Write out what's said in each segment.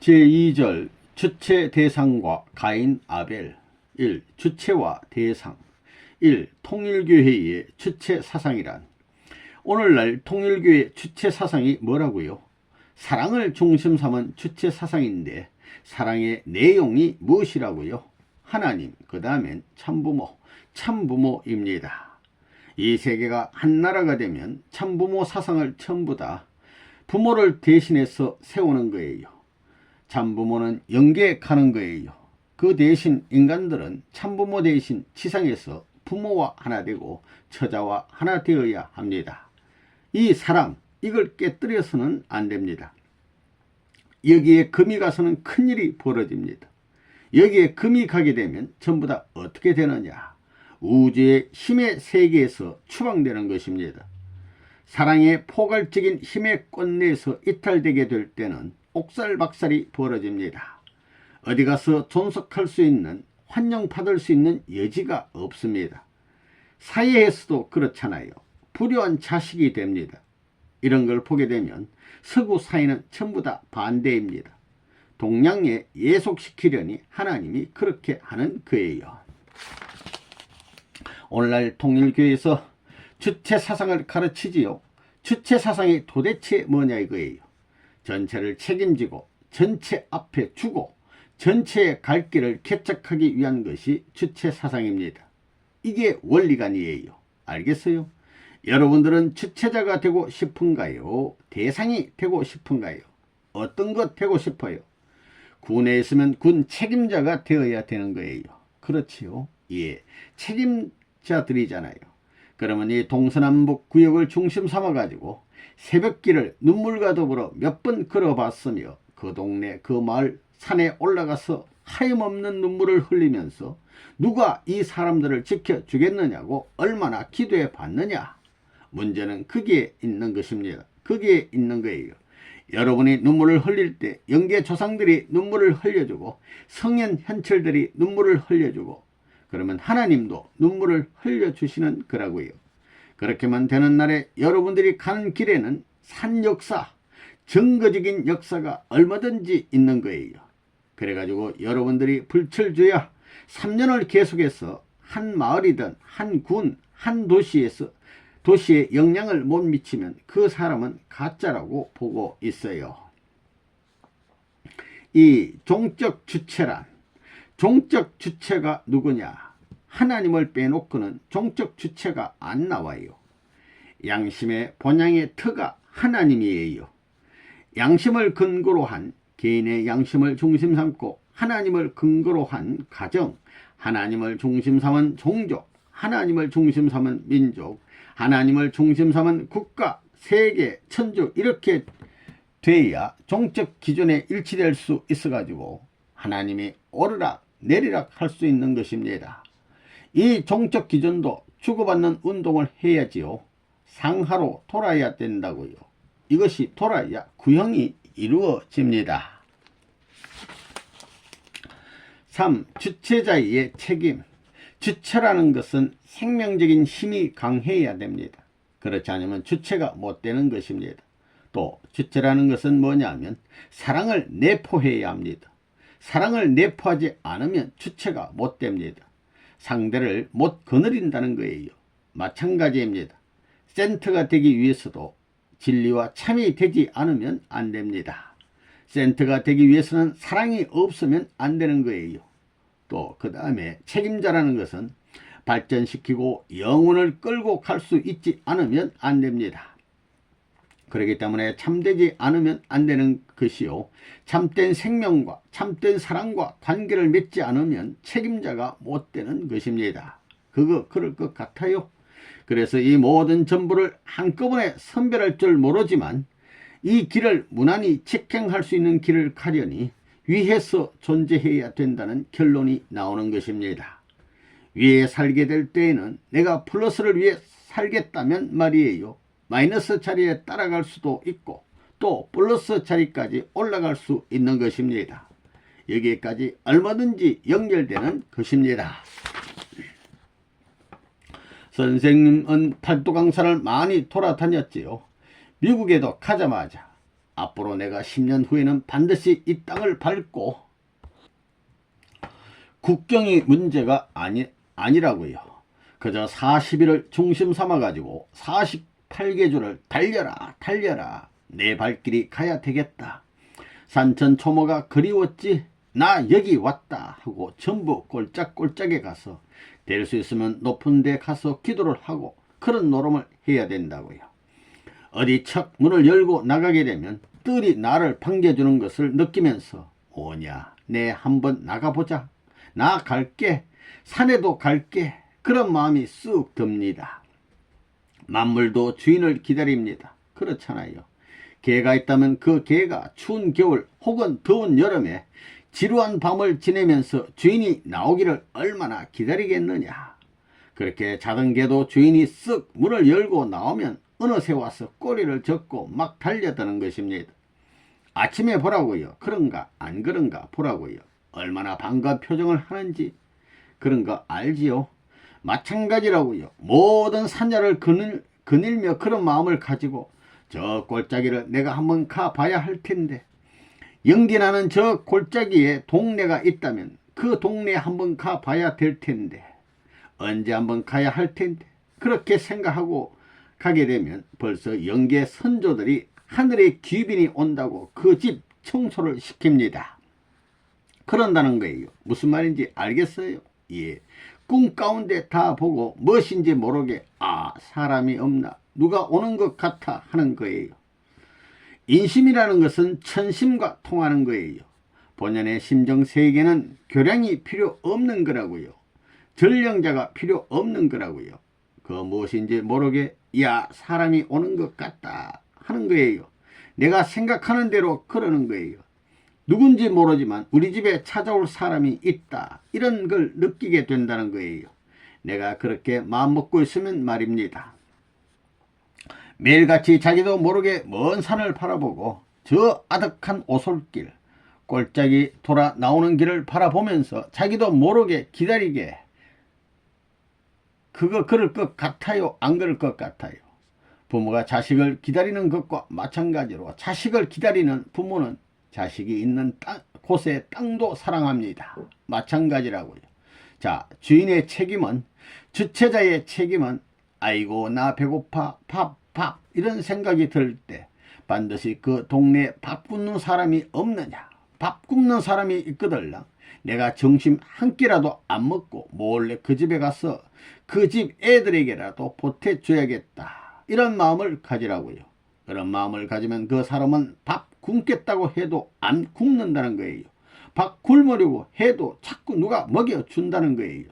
제2절 주체 대상과 가인 아벨. 1. 주체와 대상. 1. 통일교회의 주체 사상이란. 오늘날 통일교회 주체 사상이 뭐라고요? 사랑을 중심 삼은 주체 사상인데 사랑의 내용이 무엇이라고요? 하나님, 그 다음엔 참부모, 참부모입니다. 이 세계가 한 나라가 되면 참부모 사상을 전부 다 부모를 대신해서 세우는 거예요. 참부모는 영계에 가는 거예요. 그 대신 인간들은 참부모 대신 지상에서 부모와 하나 되고 처자와 하나 되어야 합니다. 이 사랑, 이걸 깨뜨려서는 안 됩니다. 여기에 금이 가서는 큰일이 벌어집니다. 여기에 금이 가게 되면 전부 다 어떻게 되느냐? 우주의 힘의 세계에서 추방되는 것입니다. 사랑의 포괄적인 힘의 꽃내에서 이탈되게 될 때는 옥살박살이 벌어집니다. 어디 가서 존속할 수 있는, 환영받을 수 있는 여지가 없습니다. 사회에서도 그렇잖아요. 불효한 자식이 됩니다. 이런 걸 보게 되면 서구 사회는 전부 다 반대입니다. 동양에 예속시키려니 하나님이 그렇게 하는 거예요. 오늘날 통일교에서 주체 사상을 가르치지요. 주체 사상이 도대체 뭐냐 이거예요. 전체를 책임지고 전체 앞에 주고 전체의 갈 길을 개척하기 위한 것이 주체 사상입니다. 이게 원리관이에요. 알겠어요? 여러분들은 주체자가 되고 싶은가요? 대상이 되고 싶은가요? 어떤 것 되고 싶어요? 군에 있으면 군 책임자가 되어야 되는 거예요. 그렇지요? 예, 책임자들이잖아요. 그러면 이 동서남북 구역을 중심 삼아 가지고 새벽길을 눈물과 더불어 몇 번 걸어봤으며 그 동네 그 마을 산에 올라가서 하염없는 눈물을 흘리면서 누가 이 사람들을 지켜주겠느냐고 얼마나 기도해 봤느냐. 문제는 거기에 있는 것입니다. 거기에 있는 거예요. 여러분이 눈물을 흘릴 때 영계 조상들이 눈물을 흘려주고 성현 현철들이 눈물을 흘려주고 그러면 하나님도 눈물을 흘려주시는 거라고요. 그렇게만 되는 날에 여러분들이 가는 길에는 산 역사, 증거적인 역사가 얼마든지 있는 거예요. 그래가지고 여러분들이 불철 줘야 3년을 계속해서 한 마을이든 한 군, 한 도시에 영향을 못 미치면 그 사람은 가짜라고 보고 있어요. 이 종적 주체란, 종적 주체가 누구냐? 하나님을 빼놓고는 종적 주체가 안 나와요. 양심의 본향의 터가 하나님이에요. 양심을 근거로 한 개인의 양심을 중심 삼고 하나님을 근거로 한 가정, 하나님을 중심 삼은 종족, 하나님을 중심 삼은 민족, 하나님을 중심 삼은 국가, 세계, 천주 이렇게 돼야 종적 기준에 일치될 수 있어가지고 하나님이 오르락 내리락 할 수 있는 것입니다. 이 종적 기준도 주고받는 운동을 해야지요. 상하로 돌아야 된다고요. 이것이 돌아야 구형이 이루어집니다. 3. 주체자의 책임. 주체라는 것은 생명적인 힘이 강해야 됩니다. 그렇지 않으면 주체가 못 되는 것입니다. 또 주체라는 것은 뭐냐면 사랑을 내포해야 합니다. 사랑을 내포하지 않으면 주체가 못 됩니다. 상대를 못 거느린다는 거예요. 마찬가지입니다. 센터가 되기 위해서도 진리와 참이 되지 않으면 안 됩니다. 센터가 되기 위해서는 사랑이 없으면 안 되는 거예요. 또 그 다음에 책임자라는 것은 발전시키고 영혼을 끌고 갈 수 있지 않으면 안 됩니다. 그렇기 때문에 참되지 않으면 안 되는 것이요. 참된 생명과 참된 사랑과 관계를 맺지 않으면 책임자가 못 되는 것입니다. 그럴 것 같아요. 그래서 이 모든 전부를 한꺼번에 선별할 줄 모르지만 이 길을 무난히 직행할 수 있는 길을 가려니 위에서 존재해야 된다는 결론이 나오는 것입니다. 위에 살게 될 때에는 내가 플러스를 위해 살겠다면 말이에요. 마이너스 자리에 따라갈 수도 있고 또 플러스 자리까지 올라갈 수 있는 것입니다. 여기까지 얼마든지 연결되는 것입니다. 선생님은 팔도 강사를 많이 돌아다녔지요. 미국에도 가자마자 앞으로 내가 10년 후에는 반드시 이 땅을 밟고 국경이 문제가 아니라고요. 그저 40일을 중심 삼아가지고 48개주를 달려라 내 발길이 가야 되겠다. 산천초모가 그리웠지 나 여기 왔다 하고 전부 꼴짝꼴짝에 가서 될 수 있으면 높은 데 가서 기도를 하고 그런 노름을 해야 된다고요. 어디 척 문을 열고 나가게 되면 뜰이 나를 반겨주는 것을 느끼면서 오냐 내 한번 나가보자. 나 갈게. 산에도 갈게. 그런 마음이 쑥 듭니다. 만물도 주인을 기다립니다. 그렇잖아요. 개가 있다면 그 개가 추운 겨울 혹은 더운 여름에 지루한 밤을 지내면서 주인이 나오기를 얼마나 기다리겠느냐. 그렇게 자던 개도 주인이 쓱 문을 열고 나오면 어느새 와서 꼬리를 젓고 막 달려드는 것입니다. 아침에 보라고요. 그런가 안 그런가 보라고요. 얼마나 반가운 표정을 하는지 그런 거 알지요. 마찬가지라고요. 모든 산자를 거닐며 그런 마음을 가지고 저 골짜기를 내가 한번 가봐야 할 텐데 연기나는 저 골짜기에 동네가 있다면 그 동네에 한번 가봐야 될 텐데 언제 한번 가야 할 텐데 그렇게 생각하고 가게 되면 벌써 영계 선조들이 하늘의 귀빈이 온다고 그 집 청소를 시킵니다. 그런다는 거예요. 무슨 말인지 알겠어요? 예. 꿈 가운데 다 보고 무엇인지 모르게 사람이 없나 누가 오는 것 같아 하는 거예요. 인심이라는 것은 천심과 통하는 거예요. 본연의 심정 세계는 교량이 필요 없는 거라고요. 전령자가 필요 없는 거라고요. 그 무엇인지 모르게 사람이 오는 것 같다 하는 거예요. 내가 생각하는 대로 그러는 거예요. 누군지 모르지만 우리 집에 찾아올 사람이 있다. 이런 걸 느끼게 된다는 거예요. 내가 그렇게 마음먹고 있으면 말입니다. 매일같이 자기도 모르게 먼 산을 바라보고 저 아득한 오솔길, 골짜기 돌아 나오는 길을 바라보면서 자기도 모르게 기다리게 그럴 것 같아요? 안 그럴 것 같아요? 부모가 자식을 기다리는 것과 마찬가지로 자식을 기다리는 부모는 자식이 있는 곳의 땅도 사랑합니다. 마찬가지라고요. 자, 주인의 책임은 주체자의 책임은 아이고 나 배고파 밥 이런 생각이 들 때 반드시 그 동네에 밥 굽는 사람이 없느냐. 밥 굽는 사람이 있거들랑 내가 점심 한 끼라도 안 먹고 몰래 그 집에 가서 그 집 애들에게라도 보태줘야겠다. 이런 마음을 가지라고요. 그런 마음을 가지면 그 사람은 밥 굶겠다고 해도 안 굶는다는 거예요. 밥 굶으려고 해도 자꾸 누가 먹여준다는 거예요.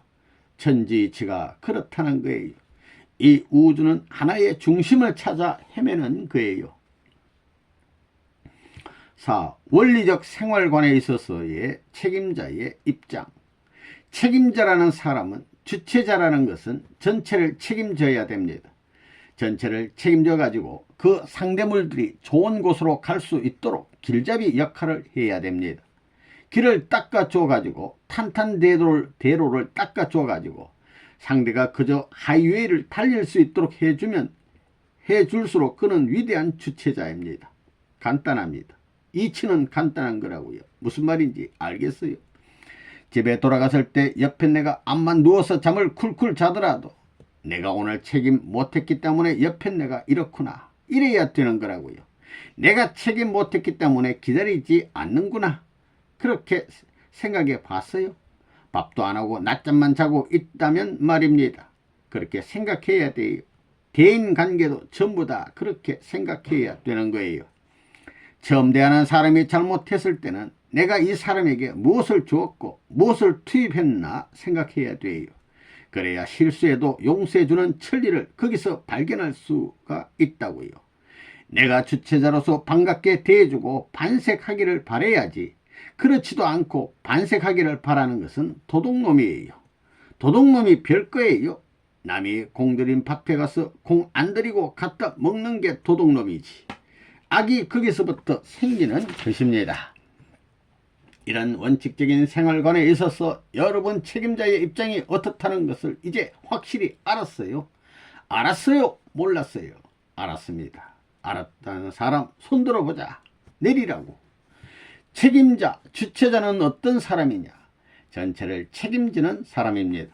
천지이치가 그렇다는 거예요. 이 우주는 하나의 중심을 찾아 헤매는 거예요. 4. 원리적 생활관에 있어서의 책임자의 입장. 책임자라는 사람은 주체자라는 것은 전체를 책임져야 됩니다. 전체를 책임져 가지고 그 상대물들이 좋은 곳으로 갈 수 있도록 길잡이 역할을 해야 됩니다. 길을 닦아줘 가지고 탄탄대로를 닦아줘 가지고 상대가 그저 하이웨이를 달릴 수 있도록 해줄수록 그는 위대한 주체자입니다. 간단합니다. 이치는 간단한 거라고요. 무슨 말인지 알겠어요? 집에 돌아갔을 때 옆에 내가 암만 누워서 잠을 쿨쿨 자더라도 내가 오늘 책임 못했기 때문에 옆에 내가 이렇구나. 이래야 되는 거라고요. 내가 책임 못했기 때문에 기다리지 않는구나. 그렇게 생각해 봤어요? 밥도 안 하고 낮잠만 자고 있다면 말입니다. 그렇게 생각해야 돼요. 대인관계도 전부 다 그렇게 생각해야 되는 거예요. 처음 대하는 사람이 잘못했을 때는 내가 이 사람에게 무엇을 주었고 무엇을 투입했나 생각해야 돼요. 그래야 실수해도 용서해주는 천리를 거기서 발견할 수가 있다고요. 내가 주체자로서 반갑게 대해주고 반색하기를 바라야지. 그렇지도 않고 반색하기를 바라는 것은 도둑놈이에요. 도둑놈이 별거예요. 남이 공들인 밭에 가서 공 안 들이고 갖다 먹는 게 도둑놈이지. 악이 거기서부터 생기는 것입니다. 이런 원칙적인 생활관에 있어서 여러분 책임자의 입장이 어떻다는 것을 이제 확실히 알았어요? 알았어요? 몰랐어요? 알았습니다. 알았다는 사람 손들어 보자. 내리라고. 책임자, 주체자는 어떤 사람이냐? 전체를 책임지는 사람입니다.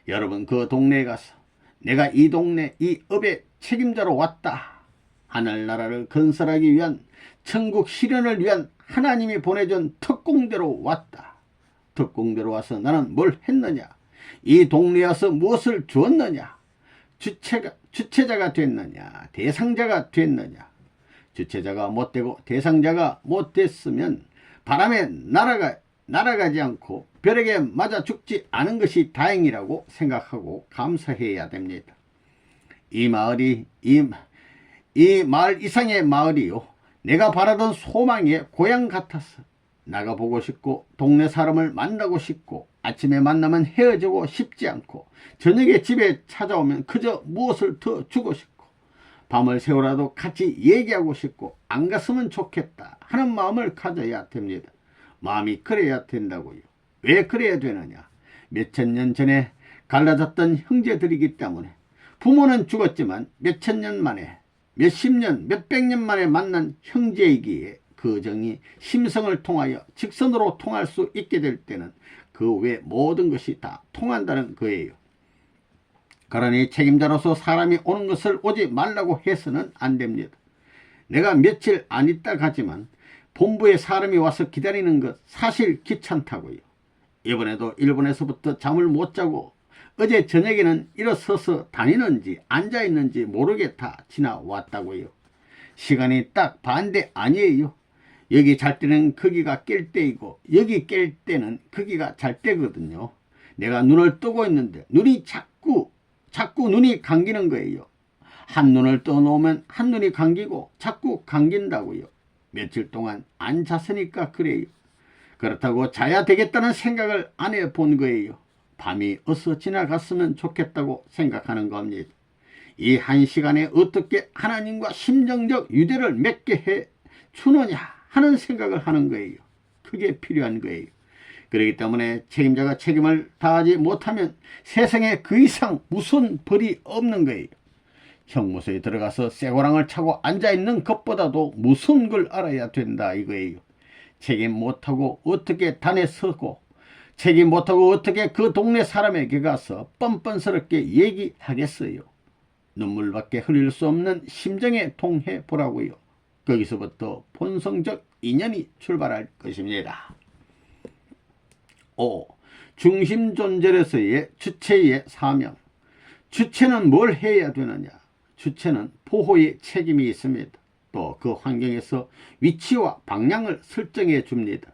여러분, 그 동네에 가서 내가 이 동네 이 업의 책임자로 왔다. 하늘나라를 건설하기 위한, 천국 실현을 위한 하나님이 보내준 특공대로 왔다. 특공대로 와서 나는 뭘 했느냐? 이 동네에 와서 무엇을 주었느냐? 주체자가 됐느냐? 대상자가 됐느냐? 주체자가 못되고 대상자가 못됐으면 바람에 날아가지 않고 벼락에 맞아 죽지 않은 것이 다행이라고 생각하고 감사해야 됩니다. 이 마을이 이 마을 이상의 마을이요, 내가 바라던 소망의 고향 같았어. 나가보고 싶고 동네 사람을 만나고 싶고 아침에 만나면 헤어지고 싶지 않고 저녁에 집에 찾아오면 그저 무엇을 더 주고 싶고 밤을 새우라도 같이 얘기하고 싶고 안 갔으면 좋겠다 하는 마음을 가져야 됩니다. 마음이 그래야 된다고요. 왜 그래야 되느냐? 몇천 년 전에 갈라졌던 형제들이기 때문에. 부모는 죽었지만 몇천 년 만에, 몇십 년, 몇백 년 만에 만난 형제이기에 그 정이 심성을 통하여 직선으로 통할 수 있게 될 때는 그 외 모든 것이 다 통한다는 거예요. 그러니 책임자로서 사람이 오는 것을 오지 말라고 해서는 안 됩니다. 내가 며칠 안 있다 가지만 본부에 사람이 와서 기다리는 것 사실 귀찮다고요. 이번에도 일본에서부터 잠을 못 자고 어제 저녁에는 일어서서 다니는지 앉아있는지 모르게 다 지나왔다고요. 시간이 딱 반대 아니에요. 여기 잘 때는 거기가 깰 때이고 여기 깰 때는 거기가 잘 때거든요. 내가 눈을 뜨고 있는데 눈이 자꾸 눈이 감기는 거예요. 한 눈을 떠놓으면 한 눈이 감기고 자꾸 감긴다고요. 며칠 동안 안 잤으니까 그래요. 그렇다고 자야 되겠다는 생각을 안 해본 거예요. 밤이 어서 지나갔으면 좋겠다고 생각하는 겁니다. 이 한 시간에 어떻게 하나님과 심정적 유대를 맺게 해 주느냐 하는 생각을 하는 거예요. 그게 필요한 거예요. 그렇기 때문에 책임자가 책임을 다하지 못하면 세상에 그 이상 무슨 벌이 없는 거예요. 형무소에 들어가서 쇠고랑을 차고 앉아있는 것보다도 무슨 걸 알아야 된다 이거예요. 책임 못하고 어떻게 단에 서고 책임 못하고 어떻게 그 동네 사람에게 가서 뻔뻔스럽게 얘기하겠어요. 눈물밖에 흘릴 수 없는 심정에 통해 보라고요. 거기서부터 본성적 인연이 출발할 것입니다. 5. 중심존재로서의 주체의 사명. 주체는 뭘 해야 되느냐? 주체는 보호의 책임이 있습니다. 또 그 환경에서 위치와 방향을 설정해 줍니다.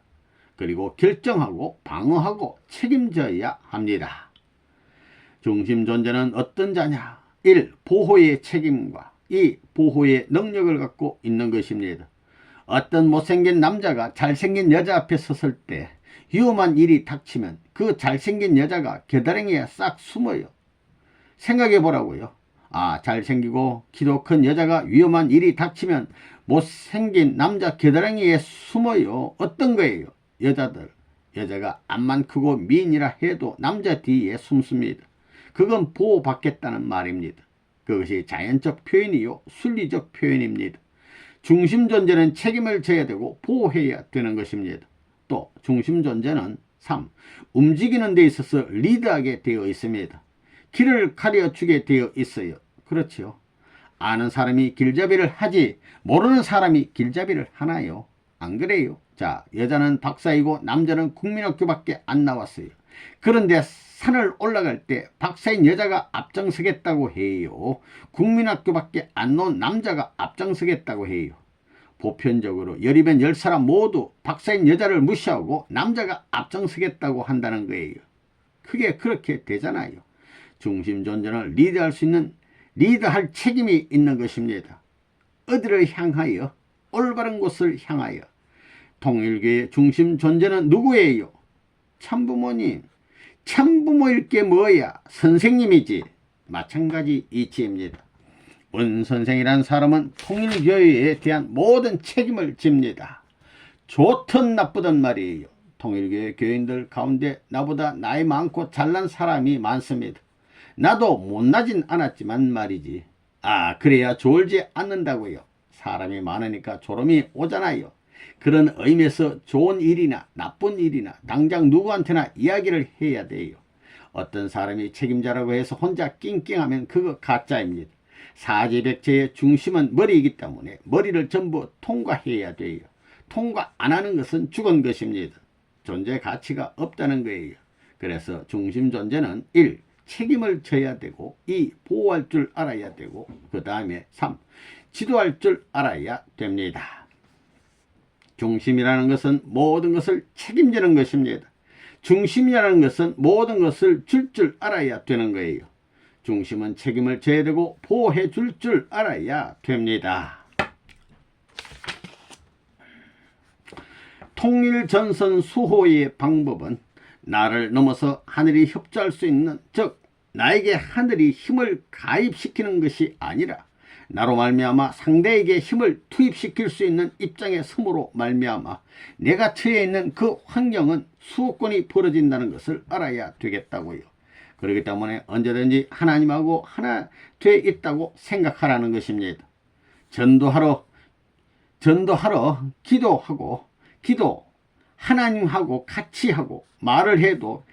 그리고 결정하고 방어하고 책임져야 합니다. 중심존재는 어떤 자냐? 1. 보호의 책임과 2. 보호의 능력을 갖고 있는 것입니다. 어떤 못생긴 남자가 잘생긴 여자 앞에 섰을 때 위험한 일이 닥치면 그 잘생긴 여자가 겨드랑이에 싹 숨어요. 생각해 보라고요. 잘생기고 키도 큰 여자가 위험한 일이 닥치면 못생긴 남자 겨드랑이에 숨어요. 어떤 거예요? 여자가 암만 크고 미인이라 해도 남자 뒤에 숨습니다. 그건 보호받겠다는 말입니다. 그것이 자연적 표현이요 순리적 표현입니다. 중심존재는 책임을 져야 되고 보호해야 되는 것입니다. 또 중심존재는 3. 움직이는 데 있어서 리드하게 되어 있습니다. 길을 가려주게 되어 있어요. 그렇죠. 아는 사람이 길잡이를 하지 모르는 사람이 길잡이를 하나요? 안 그래요? 자, 여자는 박사이고 남자는 국민학교밖에 안 나왔어요. 그런데 산을 올라갈 때 박사인 여자가 앞장서겠다고 해요. 국민학교밖에 안 나온 남자가 앞장서겠다고 해요. 보편적으로 10이면 10사람 모두 박사인 여자를 무시하고 남자가 앞장서겠다고 한다는 거예요. 그게 그렇게 되잖아요. 중심존재는 리드할 수 있는 리드할 책임이 있는 것입니다. 어디를 향하여? 올바른 곳을 향하여. 통일교의 중심존재는 누구예요? 참부모님. 참부모일 게 뭐야? 선생님이지. 마찬가지 이치입니다. 원선생이란 사람은 통일교회에 대한 모든 책임을 집니다. 좋든 나쁘든 말이에요. 통일교회 교인들 가운데 나보다 나이 많고 잘난 사람이 많습니다. 나도 못나진 않았지만 말이지. 그래야 졸지 않는다고요. 사람이 많으니까 졸음이 오잖아요. 그런 의미에서 좋은 일이나 나쁜 일이나 당장 누구한테나 이야기를 해야 돼요. 어떤 사람이 책임자라고 해서 혼자 낑낑하면 그거 가짜입니다. 사지백체의 중심은 머리이기 때문에 머리를 전부 통과해야 돼요. 통과 안 하는 것은 죽은 것입니다. 존재 가치가 없다는 거예요. 그래서 중심 존재는 1. 책임을 져야 되고 2. 보호할 줄 알아야 되고 그 다음에 3. 지도할 줄 알아야 됩니다. 중심이라는 것은 모든 것을 책임지는 것입니다. 중심이라는 것은 모든 것을 줄 알아야 되는 거예요. 중심은 책임을 져야 되고 보호해 줄 알아야 됩니다. 통일전선 수호의 방법은 나를 넘어서 하늘이 협조할 수 있는, 즉 나에게 하늘이 힘을 가입시키는 것이 아니라 나로 말미암아 상대에게 힘을 투입시킬 수 있는 입장에 섬으로 말미암아 내가 처해 있는 그 환경은 수호권이 벌어진다는 것을 알아야 되겠다고요. 그렇기 때문에 언제든지 하나님하고 하나 돼 있다고 생각하라는 것입니다. 전도하러 기도 하나님하고 같이 하고 말을 해도,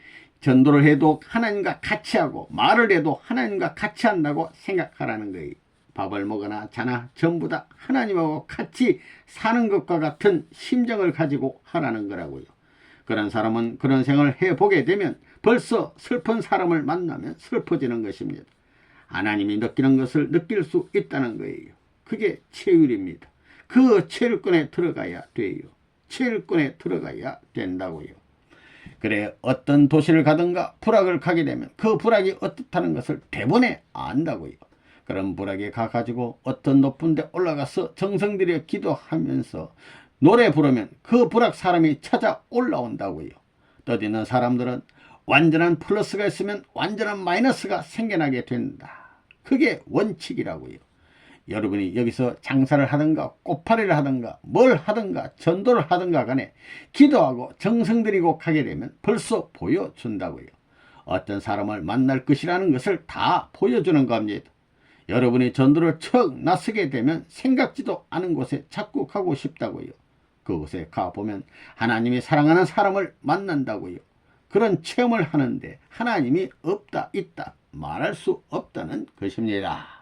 전도를 해도 하나님과 같이 하고 말을 해도 하나님과 같이 한다고 생각하라는 거예요. 밥을 먹거나 자나 전부 다 하나님하고 같이 사는 것과 같은 심정을 가지고 하라는 거라고요. 그런 사람은 그런 생활을 해보게 되면 벌써 슬픈 사람을 만나면 슬퍼지는 것입니다. 하나님이 느끼는 것을 느낄 수 있다는 거예요. 그게 체율입니다. 그 체율권에 들어가야 돼요. 체율권에 들어가야 된다고요. 그래, 어떤 도시를 가든가 불악을 가게 되면 그 불악이 어떻다는 것을 대번에 안다고요. 그런 불악에 가가지고 어떤 높은 데 올라가서 정성 들여 기도하면서 노래 부르면 그 불악 사람이 찾아 올라온다고요. 떠드는 사람들은 완전한 플러스가 있으면 완전한 마이너스가 생겨나게 된다. 그게 원칙이라고요. 여러분이 여기서 장사를 하든가 꽃파리를 하든가 뭘 하든가 전도를 하든가 간에 기도하고 정성 들이고 가게 되면 벌써 보여준다고요. 어떤 사람을 만날 것이라는 것을 다 보여주는 겁니다. 여러분이 전도를 척 나서게 되면 생각지도 않은 곳에 자꾸 가고 싶다고요. 그곳에 가보면 하나님이 사랑하는 사람을 만난다고요. 그런 체험을 하는데 하나님이 없다 있다 말할 수 없다는 것입니다.